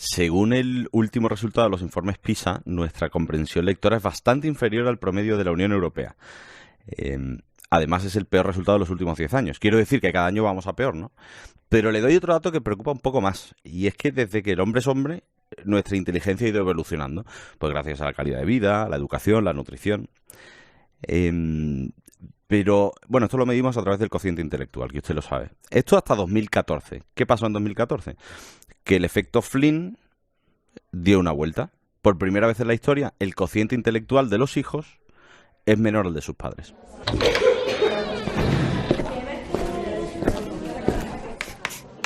Según el último resultado de los informes PISA, nuestra comprensión lectora es bastante inferior al promedio de la Unión Europea. Además, es el peor resultado de los últimos 10 años. Quiero decir que cada año vamos a peor, ¿no? Pero le doy otro dato que preocupa un poco más, y es que desde que el hombre es hombre, nuestra inteligencia ha ido evolucionando, pues gracias a la calidad de vida, a la educación, la nutrición. Pero, bueno, esto lo medimos a través del cociente intelectual, que usted lo sabe. Esto hasta 2014. ¿Qué pasó en 2014? Que el efecto Flynn dio una vuelta. Por primera vez en la historia, el cociente intelectual de los hijos es menor al de sus padres.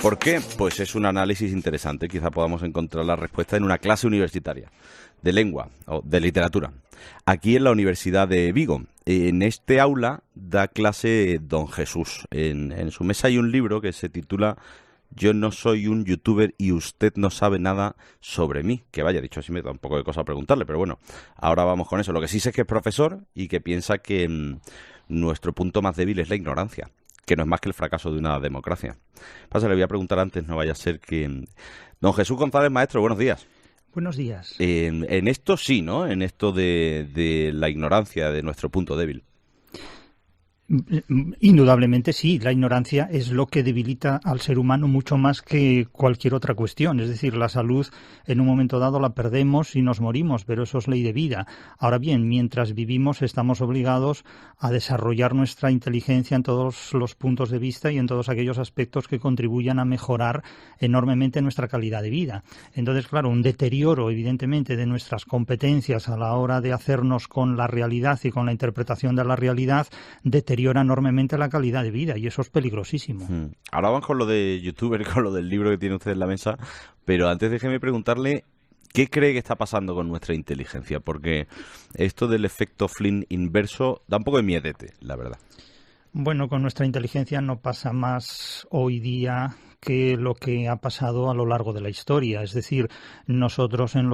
¿Por qué? Pues es un análisis interesante. Quizá podamos encontrar la respuesta en una clase universitaria de lengua o de literatura. Aquí en la Universidad de Vigo. En este aula da clase don Jesús. En su mesa hay un libro que se titula Yo no soy un youtuber y usted no sabe nada sobre mí. Que vaya, dicho así me da un poco de cosa preguntarle, pero bueno, ahora vamos con eso. Lo que sí sé es que es profesor y que piensa que nuestro punto más débil es la ignorancia, que no es más que el fracaso de una democracia. Pasa, le voy a preguntar antes, no vaya a ser que... Don Jesús González, maestro, buenos días. Buenos días. En esto sí, ¿no? En esto de la ignorancia, de nuestro punto débil. Indudablemente sí, la ignorancia es lo que debilita al ser humano mucho más que cualquier otra cuestión. Es decir, la salud en un momento dado la perdemos y nos morimos, pero eso es ley de vida. Ahora bien, mientras vivimos estamos obligados a desarrollar nuestra inteligencia en todos los puntos de vista y en todos aquellos aspectos que contribuyan a mejorar enormemente nuestra calidad de vida. Entonces, claro, un deterioro evidentemente de nuestras competencias a la hora de hacernos con la realidad y con la interpretación de la realidad deteriora enormemente la calidad de vida y eso es peligrosísimo. Ahora vamos con lo de youtuber, con lo del libro que tiene usted en la mesa, pero antes déjeme preguntarle ¿qué cree que está pasando con nuestra inteligencia? Porque esto del efecto Flynn inverso da un poco de miedete, la verdad. Bueno, con nuestra inteligencia no pasa más hoy día que lo que ha pasado a lo largo de la historia. Es decir, nosotros en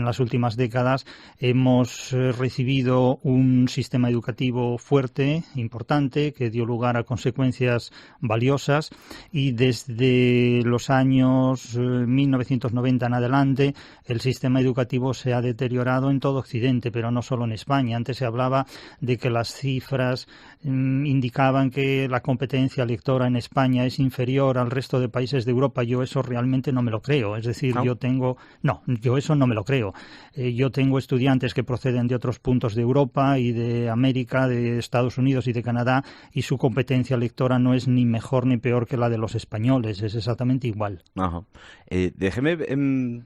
las últimas décadas hemos recibido un sistema educativo fuerte, importante, que dio lugar a consecuencias valiosas y desde los años 1990 en adelante el sistema educativo se ha deteriorado en todo Occidente, pero no solo en España. Antes se hablaba de que las cifras indicaban que la competencia lectora en España es inferior al resto de países de Europa. Yo eso realmente no me lo creo. Es decir, yo eso no me lo creo. Yo tengo estudiantes que proceden de otros puntos de Europa y de América, de Estados Unidos y de Canadá, y su competencia lectora no es ni mejor ni peor que la de los españoles. Es exactamente igual. Ajá. Déjeme...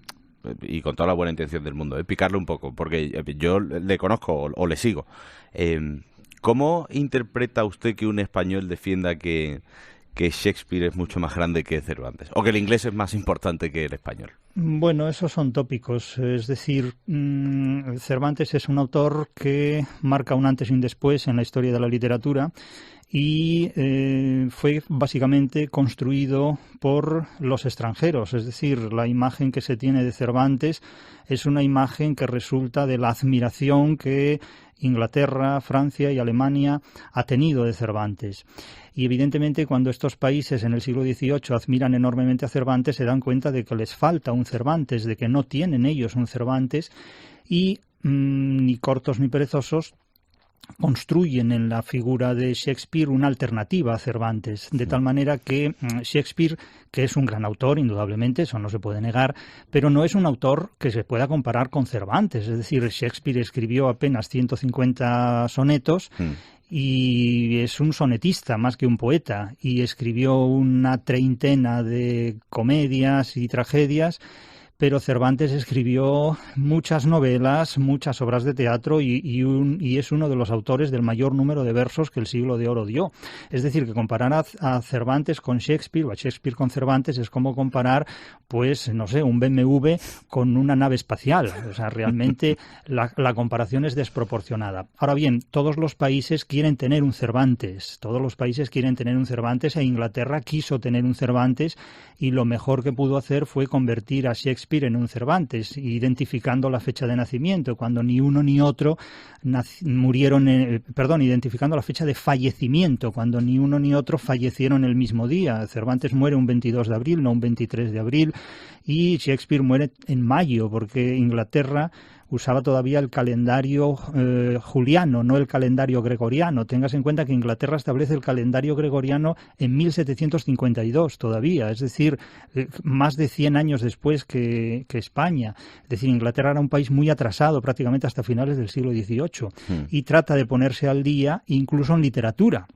y con toda la buena intención del mundo, picarle un poco, porque yo le conozco o le sigo. ¿Cómo interpreta usted que un español defienda que Shakespeare es mucho más grande que Cervantes? ¿O que el inglés es más importante que el español? Bueno, esos son tópicos. Es decir, Cervantes es un autor que marca un antes y un después en la historia de la literatura y fue básicamente construido por los extranjeros. Es decir, la imagen que se tiene de Cervantes es una imagen que resulta de la admiración que Inglaterra, Francia y Alemania ha tenido de Cervantes. Y evidentemente cuando estos países en el siglo XVIII admiran enormemente a Cervantes se dan cuenta de que les falta un Cervantes, de que no tienen ellos un Cervantes y ni cortos ni perezosos construyen en la figura de Shakespeare una alternativa a Cervantes, de tal manera que Shakespeare, que es un gran autor, indudablemente, eso no se puede negar, pero no es un autor que se pueda comparar con Cervantes. Es decir, Shakespeare escribió apenas 150 sonetos y es un sonetista más que un poeta, y escribió una treintena de comedias y tragedias, pero Cervantes escribió muchas novelas, muchas obras de teatro y es uno de los autores del mayor número de versos que el siglo de oro dio. Es decir, que comparar a Cervantes con Shakespeare o a Shakespeare con Cervantes es como comparar, pues, no sé, un BMW con una nave espacial. O sea, realmente la comparación es desproporcionada. Ahora bien, todos los países quieren tener un Cervantes, e Inglaterra quiso tener un Cervantes y lo mejor que pudo hacer fue convertir a Shakespeare Shakespeare en un Cervantes, identificando la fecha de nacimiento, cuando ni uno ni otro identificando la fecha de fallecimiento, cuando ni uno ni otro fallecieron el mismo día. Cervantes muere un 22 de abril, no un 23 de abril, y Shakespeare muere en mayo, porque Inglaterra usaba todavía el calendario juliano, no el calendario gregoriano. Tengas en cuenta que Inglaterra establece el calendario gregoriano en 1752 todavía, es decir, más de 100 años después que España. Es decir, Inglaterra era un país muy atrasado, prácticamente hasta finales del siglo XVIII, y trata de ponerse al día incluso en literatura,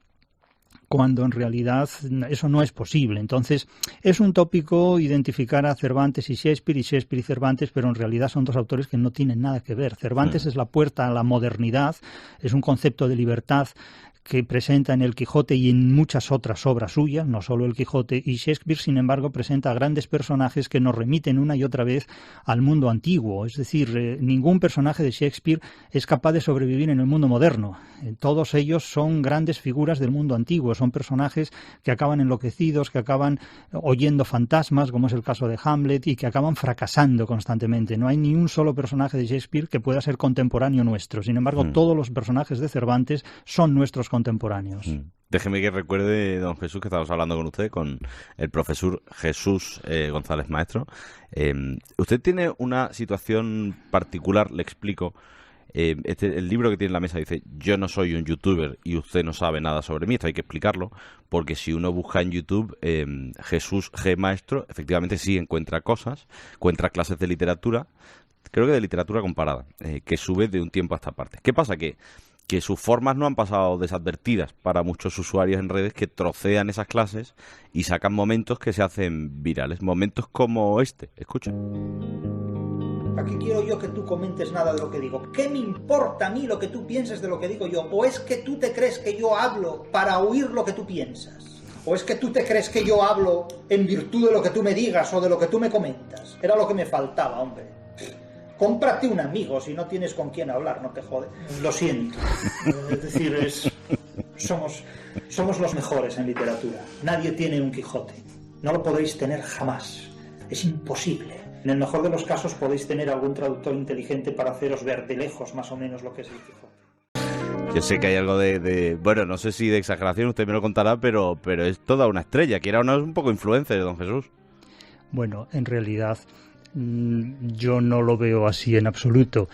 cuando en realidad eso no es posible. Entonces, es un tópico identificar a Cervantes y Shakespeare y Cervantes, pero en realidad son dos autores que no tienen nada que ver. Cervantes es la puerta a la modernidad, es un concepto de libertad que presenta en El Quijote y en muchas otras obras suyas, no solo El Quijote, y Shakespeare, sin embargo, presenta grandes personajes que nos remiten una y otra vez al mundo antiguo. Es decir, ningún personaje de Shakespeare es capaz de sobrevivir en el mundo moderno. Todos ellos son grandes figuras del mundo antiguo, son personajes que acaban enloquecidos, que acaban oyendo fantasmas, como es el caso de Hamlet, y que acaban fracasando constantemente. No hay ni un solo personaje de Shakespeare que pueda ser contemporáneo nuestro. Sin embargo, todos los personajes de Cervantes son nuestros contemporáneos. Déjeme que recuerde, don Jesús, que estamos hablando con usted, con el profesor Jesús González Maestro. Usted tiene una situación particular, le explico. El libro que tiene en la mesa dice: yo no soy un youtuber y usted no sabe nada sobre mí. Esto hay que explicarlo, porque si uno busca en YouTube Jesús G. Maestro, efectivamente sí encuentra cosas, encuentra clases de literatura, creo que de literatura comparada, que sube de un tiempo a esta parte. ¿Qué pasa? Que sus formas no han pasado desadvertidas para muchos usuarios en redes que trocean esas clases y sacan momentos que se hacen virales. Momentos como este. Escucha. ¿Para qué quiero yo que tú comentes nada de lo que digo? ¿Qué me importa a mí lo que tú pienses de lo que digo yo? ¿O es que tú te crees que yo hablo para oír lo que tú piensas? ¿O es que tú te crees que yo hablo en virtud de lo que tú me digas o de lo que tú me comentas? Era lo que me faltaba, hombre. Cómprate un amigo si no tienes con quién hablar, no te jode. Lo siento. Es decir, somos los mejores en literatura. Nadie tiene un Quijote. No lo podéis tener jamás. Es imposible. En el mejor de los casos podéis tener algún traductor inteligente para haceros ver de lejos más o menos lo que es el Quijote. Yo sé que hay algo bueno, no sé si de exageración, usted me lo contará, pero es toda una estrella. Que era un poco influencer, don Jesús. Bueno, en realidad yo no lo veo así en absoluto.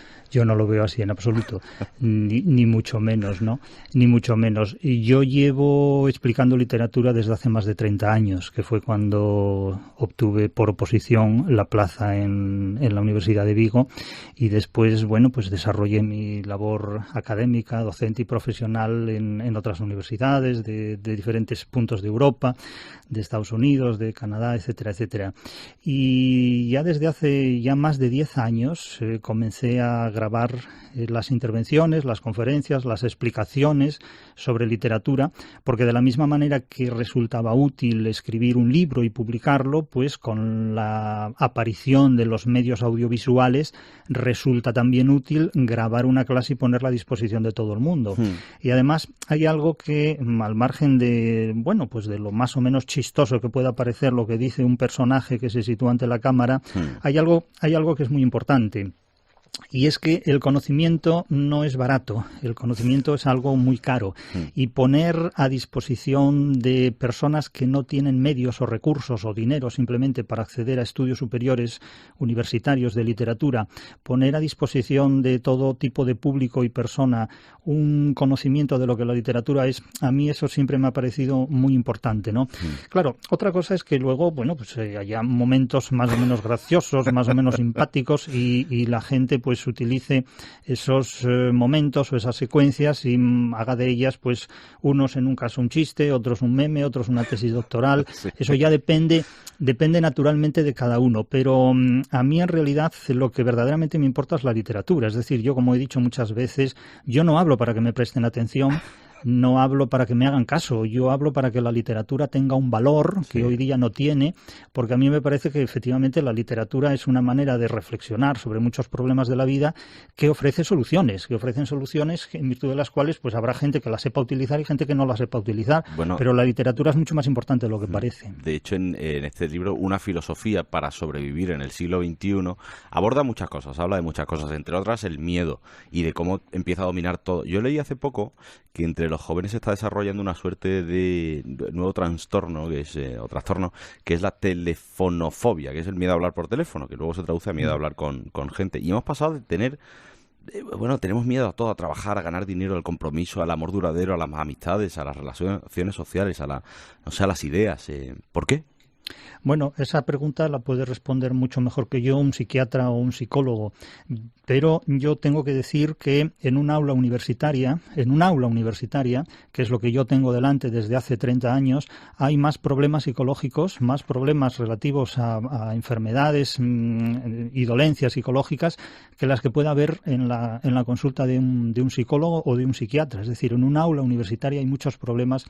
Ni mucho menos, ¿no? Ni mucho menos. Y yo llevo explicando literatura desde hace más de 30 años, que fue cuando obtuve por oposición la plaza en la Universidad de Vigo, y después, bueno, pues desarrollé mi labor académica, docente y profesional en otras universidades de diferentes puntos de Europa, de Estados Unidos, de Canadá, etcétera, etcétera. Y ya desde hace ya más de 10 años comencé a grabar las intervenciones, las conferencias, las explicaciones sobre literatura, porque de la misma manera que resultaba útil escribir un libro y publicarlo, pues con la aparición de los medios audiovisuales resulta también útil grabar una clase y ponerla a disposición de todo el mundo. Y además hay algo que, al margen de, bueno, pues de lo más o menos chistoso que pueda parecer lo que dice un personaje que se sitúa ante la cámara, hay algo que es muy importante. Y es que el conocimiento no es barato, el conocimiento es algo muy caro, y poner a disposición de personas que no tienen medios o recursos o dinero simplemente para acceder a estudios superiores universitarios de literatura, poner a disposición de todo tipo de público y persona un conocimiento de lo que la literatura es, a mí eso siempre me ha parecido muy importante, ¿no? Claro, otra cosa es que luego, bueno, pues haya momentos más o menos graciosos, más o menos simpáticos, y la gente pues utilice esos momentos o esas secuencias y haga de ellas, pues, unos en un caso un chiste, otros un meme, otros una tesis doctoral. Sí. Eso ya depende naturalmente de cada uno, pero a mí en realidad lo que verdaderamente me importa es la literatura. Es decir, yo, como he dicho muchas veces, yo no hablo para que me presten atención. no hablo para que me hagan caso, yo hablo para que la literatura tenga un valor que hoy día no tiene, porque a mí me parece que efectivamente la literatura es una manera de reflexionar sobre muchos problemas de la vida que ofrecen soluciones en virtud de las cuales pues habrá gente que la sepa utilizar y gente que no la sepa utilizar, pero la literatura es mucho más importante de lo que parece. De hecho, en este libro, Una filosofía para sobrevivir en el siglo XXI, aborda muchas cosas, habla de muchas cosas, entre otras el miedo y de cómo empieza a dominar todo. Yo leí hace poco que entre los jóvenes se está desarrollando una suerte de nuevo trastorno, que es o trastorno, que es la telefonofobia, que es el miedo a hablar por teléfono, que luego se traduce a miedo a hablar con gente. Y hemos pasado de tener, tenemos miedo a todo, a trabajar, a ganar dinero, al compromiso, al amor duradero, a las amistades, a las relaciones sociales, a las ideas. ¿Por qué? Bueno, esa pregunta la puede responder mucho mejor que yo un psiquiatra o un psicólogo, pero yo tengo que decir que en un aula universitaria, que es lo que yo tengo delante desde hace 30 años, hay más problemas psicológicos, más problemas relativos a enfermedades y dolencias psicológicas que las que pueda haber en la consulta de un psicólogo o de un psiquiatra. Es decir, en un aula universitaria hay muchos problemas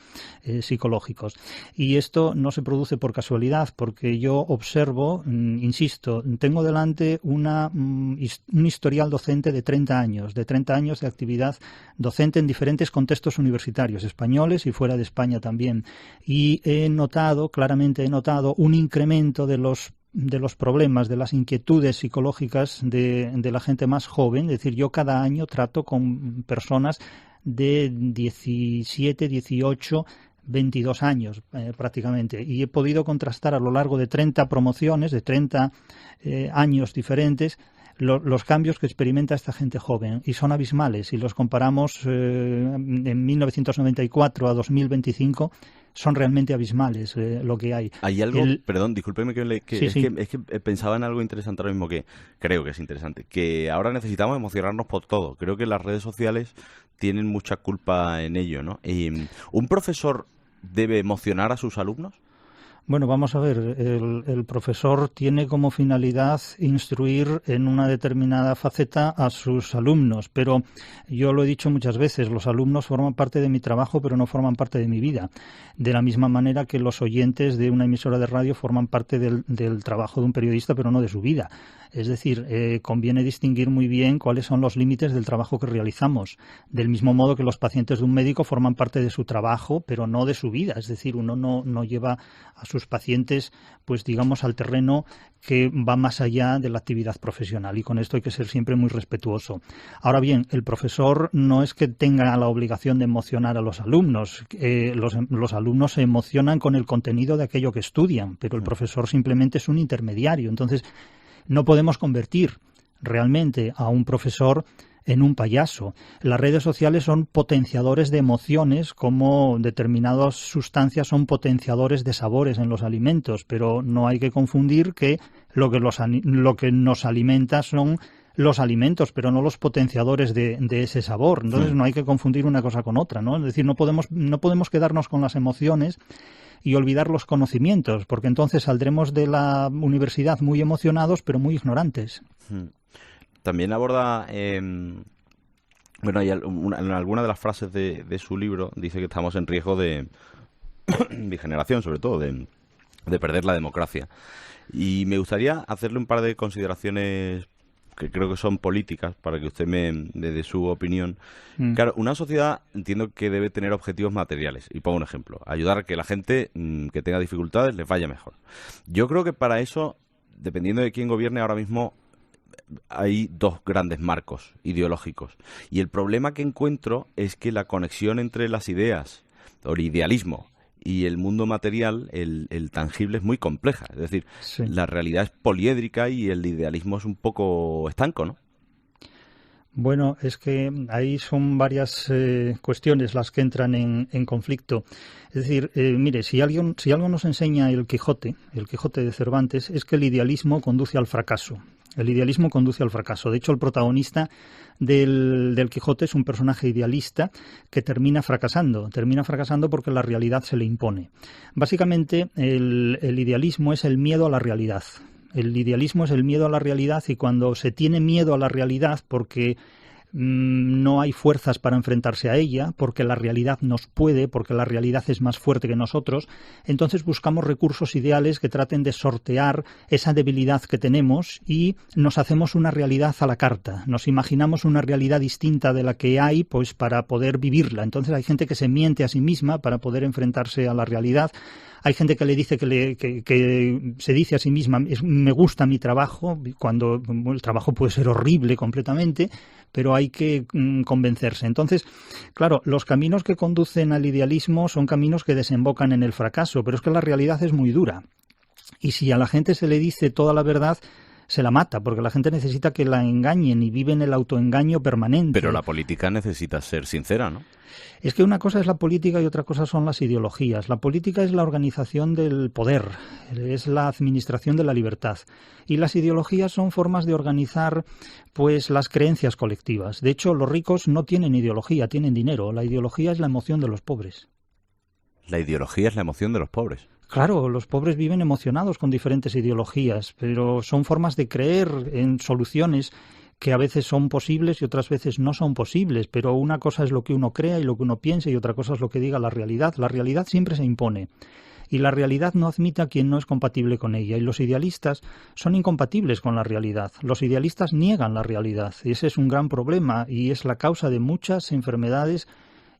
psicológicos. Y esto no se produce por casualidad, porque yo observo, insisto, tengo delante un historial docente de 30 años de actividad docente en diferentes contextos universitarios, españoles y fuera de España también. Y claramente he notado un incremento de los problemas, de las inquietudes psicológicas de la gente más joven. Es decir, yo cada año trato con personas de 17, 18, 22 años prácticamente, y he podido contrastar a lo largo de 30 promociones, de 30 años diferentes, los cambios que experimenta esta gente joven, y son abismales. Si los comparamos en 1994 a 2025, son realmente abismales lo que hay. Hay algo, perdón, discúlpeme es que pensaba en algo interesante ahora mismo, que creo que es interesante, que ahora necesitamos emocionarnos por todo. Creo que las redes sociales tienen mucha culpa en ello, ¿no? ¿Un profesor debe emocionar a sus alumnos? Bueno, vamos a ver, el profesor tiene como finalidad instruir en una determinada faceta a sus alumnos, pero yo lo he dicho muchas veces, los alumnos forman parte de mi trabajo, pero no forman parte de mi vida, de la misma manera que los oyentes de una emisora de radio forman parte del trabajo de un periodista, pero no de su vida. Es decir, conviene distinguir muy bien cuáles son los límites del trabajo que realizamos, del mismo modo que los pacientes de un médico forman parte de su trabajo, pero no de su vida. Es decir, uno no lleva a sus pacientes, pues digamos, al terreno que va más allá de la actividad profesional, y con esto hay que ser siempre muy respetuoso. Ahora bien, el profesor no es que tenga la obligación de emocionar a los alumnos. Los alumnos se emocionan con el contenido de aquello que estudian, pero el profesor simplemente es un intermediario. Entonces, no podemos convertir realmente a un profesor en un payaso. Las redes sociales son potenciadores de emociones, como determinadas sustancias son potenciadores de sabores en los alimentos, pero no hay que confundir que lo que nos alimenta son los alimentos, pero no los potenciadores de ese sabor. Entonces no hay que confundir una cosa con otra, ¿no? Es decir, no podemos quedarnos con las emociones y olvidar los conocimientos, porque entonces saldremos de la universidad muy emocionados, pero muy ignorantes. También aborda, en alguna de las frases de su libro dice que estamos en riesgo de mi generación, sobre todo, de perder la democracia. Y me gustaría hacerle un par de consideraciones que creo que son políticas, para que usted me dé su opinión. Claro, una sociedad entiendo que debe tener objetivos materiales. Y pongo un ejemplo: ayudar a que la gente que tenga dificultades les vaya mejor. Yo creo que para eso, dependiendo de quién gobierne ahora mismo, hay dos grandes marcos ideológicos. Y el problema que encuentro es que la conexión entre las ideas, o el idealismo, y el mundo material, el tangible, es muy compleja. Es decir, la realidad es poliédrica y el idealismo es un poco estanco, ¿no? Bueno, es que ahí son varias cuestiones las que entran en conflicto. Es decir, mire, si algo nos enseña el Quijote de Cervantes, es que el idealismo conduce al fracaso. El idealismo conduce al fracaso. De hecho, el protagonista del Quijote es un personaje idealista que termina fracasando porque la realidad se le impone. Básicamente, el idealismo es el miedo a la realidad. El idealismo es el miedo a la realidad, y cuando se tiene miedo a la realidad porque no hay fuerzas para enfrentarse a ella, porque la realidad nos puede, porque la realidad es más fuerte que nosotros. Entonces buscamos recursos ideales que traten de sortear esa debilidad que tenemos y nos hacemos una realidad a la carta. Nos imaginamos una realidad distinta de la que hay, pues para poder vivirla. Entonces hay gente que se miente a sí misma para poder enfrentarse a la realidad. Hay gente que le dice que se dice a sí misma, me gusta mi trabajo, cuando el trabajo puede ser horrible completamente, pero hay que convencerse. Entonces, claro, los caminos que conducen al idealismo son caminos que desembocan en el fracaso, pero es que la realidad es muy dura. Y si a la gente se le dice toda la verdad, se la mata, porque la gente necesita que la engañen y vive en el autoengaño permanente. Pero la política necesita ser sincera, ¿no? Es que una cosa es la política y otra cosa son las ideologías. La política es la organización del poder, es la administración de la libertad. Y las ideologías son formas de organizar, pues, las creencias colectivas. De hecho, los ricos no tienen ideología, tienen dinero. La ideología es la emoción de los pobres. La ideología es la emoción de los pobres. Claro, los pobres viven emocionados con diferentes ideologías, pero son formas de creer en soluciones que a veces son posibles y otras veces no son posibles, pero una cosa es lo que uno crea y lo que uno piensa y otra cosa es lo que diga la realidad. La realidad siempre se impone y la realidad no admite a quien no es compatible con ella, y los idealistas son incompatibles con la realidad. Los idealistas niegan la realidad y ese es un gran problema y es la causa de muchas enfermedades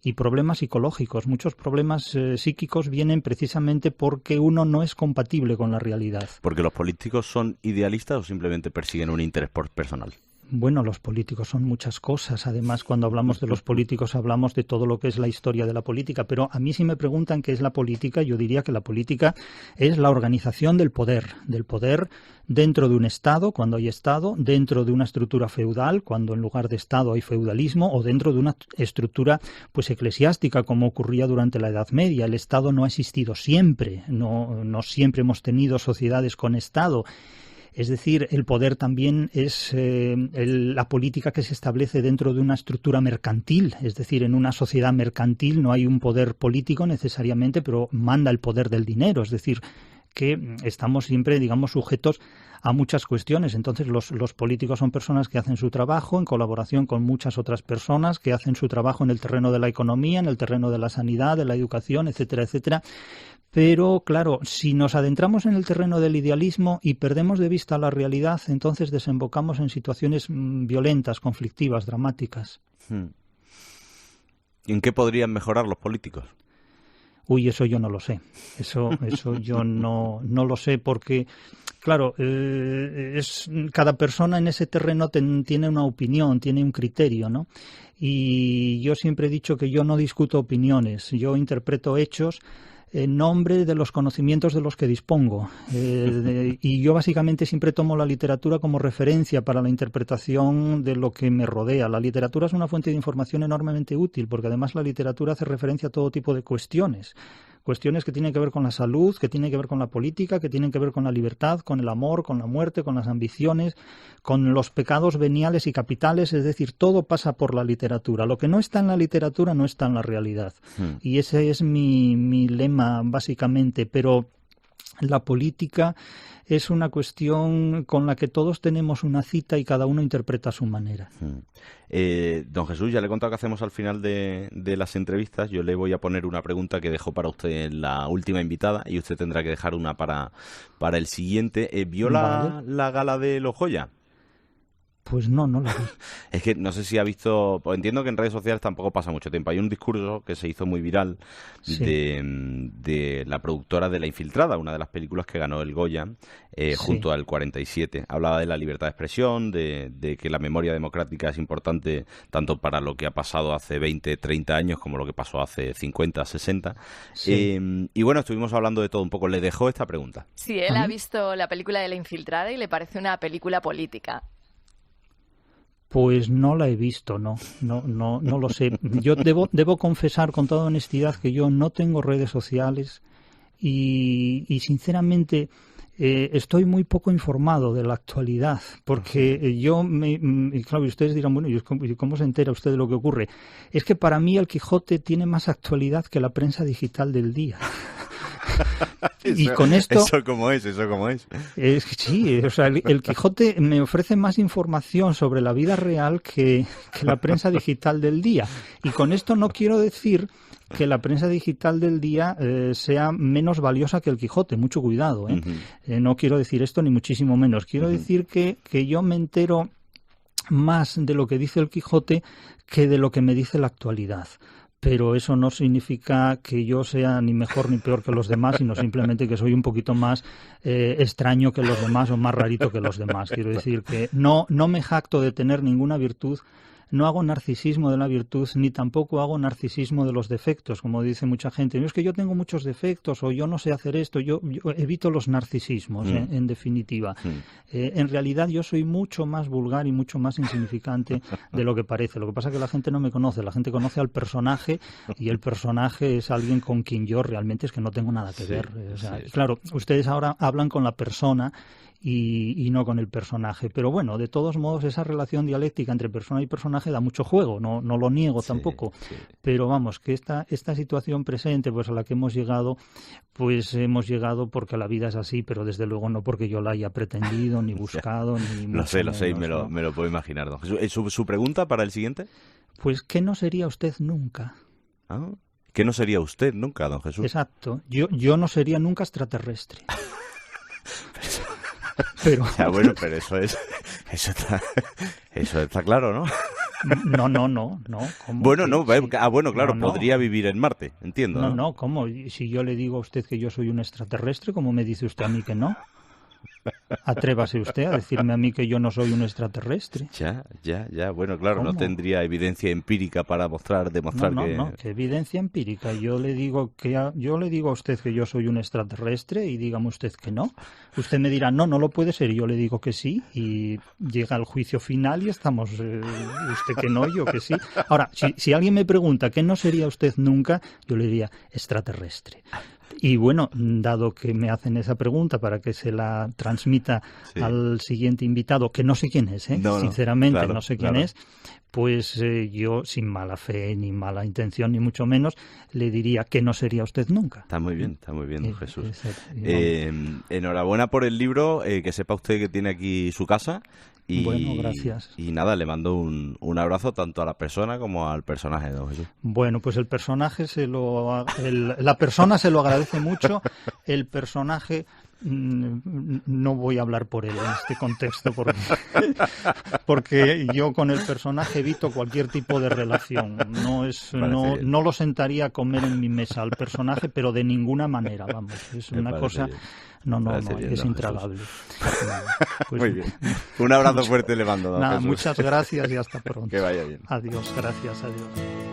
y problemas psicológicos. Muchos problemas psíquicos vienen precisamente porque uno no es compatible con la realidad. ¿Porque los políticos son idealistas o simplemente persiguen un interés personal? Bueno, los políticos son muchas cosas. Además, cuando hablamos de los políticos hablamos de todo lo que es la historia de la política. Pero a mí si me preguntan qué es la política, yo diría que la política es la organización del poder dentro de un Estado, cuando hay Estado, dentro de una estructura feudal, cuando en lugar de Estado hay feudalismo, o dentro de una estructura pues eclesiástica, como ocurría durante la Edad Media. El Estado no ha existido siempre, no siempre hemos tenido sociedades con Estado. Es decir, el poder también es la política que se establece dentro de una estructura mercantil. Es decir, en una sociedad mercantil no hay un poder político necesariamente, pero manda el poder del dinero. Es decir, que estamos siempre, digamos, sujetos a muchas cuestiones. Entonces, los políticos son personas que hacen su trabajo en colaboración con muchas otras personas, que hacen su trabajo en el terreno de la economía, en el terreno de la sanidad, de la educación, etcétera, etcétera. Pero, claro, si nos adentramos en el terreno del idealismo y perdemos de vista la realidad, entonces desembocamos en situaciones violentas, conflictivas, dramáticas. ¿Y en qué podrían mejorar los políticos? Uy, eso yo no lo sé. Eso yo no lo sé porque, claro, cada persona en ese terreno tiene una opinión, tiene un criterio, ¿no? Y yo siempre he dicho que yo no discuto opiniones, yo interpreto hechos en nombre de los conocimientos de los que dispongo. Y yo básicamente siempre tomo la literatura como referencia para la interpretación de lo que me rodea. La literatura es una fuente de información enormemente útil, porque además la literatura hace referencia a todo tipo de cuestiones. Cuestiones que tienen que ver con la salud, que tienen que ver con la política, que tienen que ver con la libertad, con el amor, con la muerte, con las ambiciones, con los pecados veniales y capitales. Es decir, todo pasa por la literatura. Lo que no está en la literatura no está en la realidad. Y ese es mi lema, básicamente. Pero la política es una cuestión con la que todos tenemos una cita y cada uno interpreta a su manera. Don Jesús, ya le he contado que hacemos al final de las entrevistas. Yo le voy a poner una pregunta que dejo para usted en la última invitada y usted tendrá que dejar una para el siguiente. ¿Vio la gala de los Goya? Pues no la vi. Es que no sé si ha visto, pues entiendo que en redes sociales tampoco pasa mucho tiempo. Hay un discurso que se hizo muy viral de la productora de La Infiltrada, una de las películas que ganó el Goya junto al 47. Hablaba de la libertad de expresión, de que la memoria democrática es importante tanto para lo que ha pasado hace 20, 30 años como lo que pasó hace 50, 60. Sí. Y bueno, estuvimos hablando de todo un poco. Le dejó esta pregunta. Sí, él ha visto la película de La Infiltrada y le parece una película política. Pues no la he visto, no lo sé. Yo debo confesar con toda honestidad que yo no tengo redes sociales y sinceramente estoy muy poco informado de la actualidad, porque claro, y ustedes dirán, bueno, ¿y cómo se entera usted de lo que ocurre? Es que para mí el Quijote tiene más actualidad que la prensa digital del día. Y con esto... Eso como es. Sí, o sea, el Quijote me ofrece más información sobre la vida real que la prensa digital del día. Y con esto no quiero decir que la prensa digital del día sea menos valiosa que el Quijote. Mucho cuidado, ¿eh? No quiero decir esto ni muchísimo menos. Quiero decir que yo me entero más de lo que dice el Quijote que de lo que me dice la actualidad. Pero eso no significa que yo sea ni mejor ni peor que los demás, sino simplemente que soy un poquito más extraño que los demás o más rarito que los demás. Quiero decir que no me jacto de tener ninguna virtud, no hago narcisismo de la virtud, ni tampoco hago narcisismo de los defectos, como dice mucha gente. Es que yo tengo muchos defectos o yo no sé hacer esto. Yo evito los narcisismos, en definitiva. En realidad yo soy mucho más vulgar y mucho más insignificante de lo que parece. Lo que pasa es que la gente no me conoce. La gente conoce al personaje y el personaje es alguien con quien yo realmente es que no tengo nada que ver. O sea, claro, ustedes ahora hablan con la persona y no con el personaje. Pero bueno, de todos modos, esa relación dialéctica entre persona y personaje da mucho juego, no lo niego tampoco. Sí. Pero vamos, que esta situación presente, pues a la que hemos llegado porque la vida es así, pero desde luego no porque yo la haya pretendido, ni buscado, ni... Lo sé, me lo puedo imaginar, don Jesús. ¿Su pregunta para el siguiente? Pues, ¿qué no sería usted nunca? ¿Ah? ¿Qué no sería usted nunca, don Jesús? Exacto. Yo no sería nunca extraterrestre. Pero... Ya, bueno, pero eso está claro, ¿no? No. Bueno, no, sí. Bueno, claro, no. Podría vivir en Marte, entiendo. No, ¿cómo? Si yo le digo a usted que yo soy un extraterrestre, ¿cómo me dice usted a mí que no? Atrévase usted a decirme a mí que yo no soy un extraterrestre. Ya, bueno, claro, ¿Cómo? No tendría evidencia empírica para demostrar que... No, ¿qué evidencia empírica? Yo le digo a usted que yo soy un extraterrestre y dígame usted que no. Usted me dirá, no lo puede ser, y yo le digo que sí, y llega el juicio final y estamos usted que no, yo que sí. Ahora, si alguien me pregunta ¿qué no sería usted nunca? Yo le diría extraterrestre. Y bueno, dado que me hacen esa pregunta para que se la transmita al siguiente invitado, que no sé quién es, sinceramente, claro, no sé quién es, pues yo, sin mala fe ni mala intención, ni mucho menos, le diría que no sería usted nunca. Está muy bien, don Jesús. Enhorabuena por el libro, que sepa usted que tiene aquí su casa. Bueno, gracias. Y nada, le mando un abrazo tanto a la persona como al personaje, don Jesús. Bueno, pues el personaje la persona se lo agradece mucho, el personaje no voy a hablar por él en este contexto porque yo con el personaje evito cualquier tipo de relación. No lo sentaría a comer en mi mesa al personaje, pero de ninguna manera, vamos. Es una cosa... Bien. No, es intragable. Pues, muy bien. Un abrazo fuerte le mando, don Jesús. Muchas gracias y hasta pronto. Que vaya bien. Adiós, gracias, adiós.